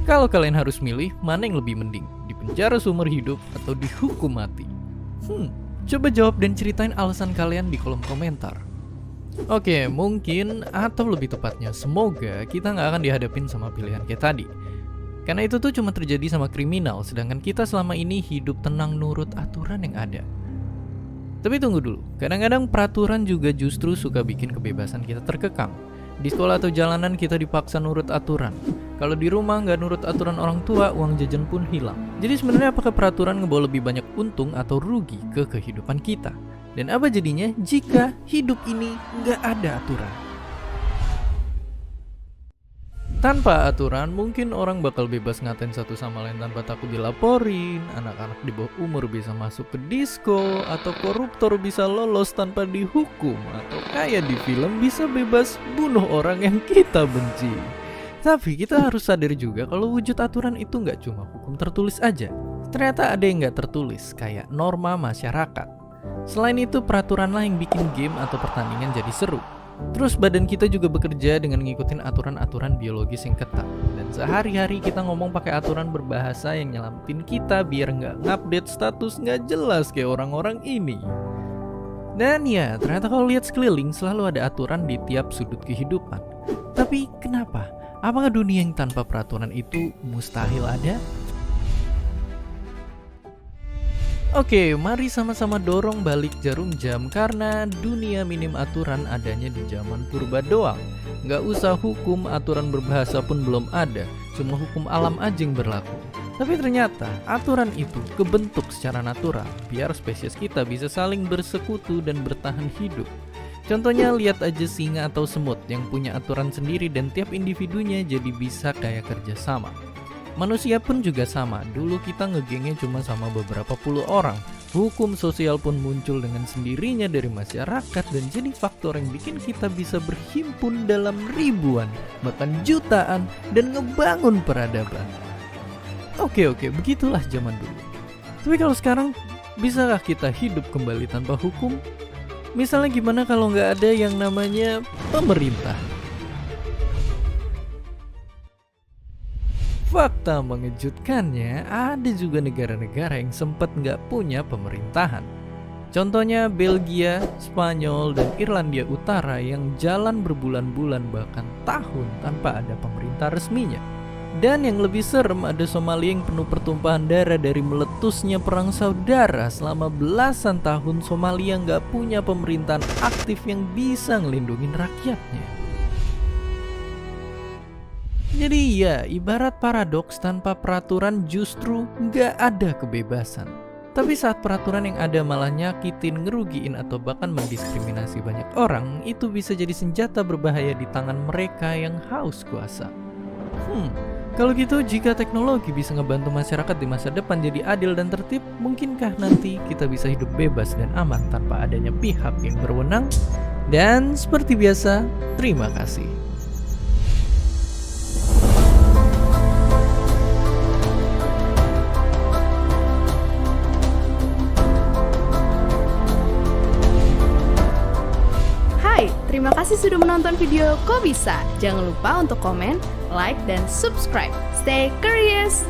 Kalau kalian harus milih, mana yang lebih mending? Dipenjara seumur hidup atau dihukum mati? Coba jawab dan ceritain alasan kalian di kolom komentar. Oke, mungkin atau lebih tepatnya semoga kita nggak akan dihadapin sama pilihan kayak tadi. Karena itu tuh cuma terjadi sama kriminal, sedangkan kita selama ini hidup tenang nurut aturan yang ada. Tapi tunggu dulu, kadang-kadang peraturan juga justru suka bikin kebebasan kita terkekang. Di sekolah atau jalanan kita dipaksa nurut aturan. Kalau di rumah nggak nurut aturan orang tua, uang jajan pun hilang. Jadi sebenarnya apakah peraturan ngebawa lebih banyak untung atau rugi ke kehidupan kita? Dan apa jadinya jika hidup ini nggak ada aturan? Tanpa aturan, mungkin orang bakal bebas ngatain satu sama lain tanpa takut dilaporin, anak-anak di bawah umur bisa masuk ke disco, atau koruptor bisa lolos tanpa dihukum, atau kayak di film bisa bebas bunuh orang yang kita benci. Tapi kita harus sadar juga kalau wujud aturan itu nggak cuma hukum tertulis aja. Ternyata ada yang nggak tertulis, kayak norma masyarakat. Selain itu, peraturanlah yang bikin game atau pertandingan jadi seru. Terus badan kita juga bekerja dengan ngikutin aturan-aturan biologis yang ketat. Dan sehari-hari kita ngomong pakai aturan berbahasa yang nyelamatin kita biar nggak ngupdate status nggak jelas kayak orang-orang ini. Dan ya, ternyata kalau lihat sekeliling selalu ada aturan di tiap sudut kehidupan. Tapi kenapa? Apakah dunia yang tanpa peraturan itu mustahil ada? Oke, mari sama-sama dorong balik jarum jam karena dunia minim aturan adanya di zaman purba doang. Nggak usah hukum, aturan berbahasa pun belum ada, cuma hukum alam aja yang berlaku. Tapi ternyata aturan itu kebentuk secara natural biar spesies kita bisa saling bersekutu dan bertahan hidup. Contohnya lihat aja singa atau semut yang punya aturan sendiri dan tiap individunya jadi bisa kayak kerjasama. Manusia pun juga sama, dulu kita ngegengnya cuma sama beberapa puluh orang. Hukum sosial pun muncul dengan sendirinya dari masyarakat dan jadi faktor yang bikin kita bisa berhimpun dalam ribuan, bahkan jutaan, dan ngebangun peradaban. Oke, begitulah zaman dulu. Tapi kalau sekarang, bisakah kita hidup kembali tanpa hukum? Misalnya gimana kalau nggak ada yang namanya pemerintah? Fakta mengejutkannya, ada juga negara-negara yang sempat nggak punya pemerintahan. Contohnya Belgia, Spanyol, dan Irlandia Utara yang jalan berbulan-bulan bahkan tahun tanpa ada pemerintah resminya. Dan yang lebih serem, ada Somalia yang penuh pertumpahan darah dari meletusnya perang saudara. Selama belasan tahun Somalia nggak punya pemerintahan aktif yang bisa ngelindungin rakyatnya. Jadi ya, ibarat paradoks, tanpa peraturan justru nggak ada kebebasan. Tapi saat peraturan yang ada malah nyakitin, ngerugiin, atau bahkan mendiskriminasi banyak orang, itu bisa jadi senjata berbahaya di tangan mereka yang haus kuasa. Kalau gitu, jika teknologi bisa ngebantu masyarakat di masa depan jadi adil dan tertib, mungkinkah nanti kita bisa hidup bebas dan aman tanpa adanya pihak yang berwenang? Dan seperti biasa, terima kasih. Terima kasih sudah menonton video Kok Bisa. Jangan lupa untuk komen, like, dan subscribe. Stay curious!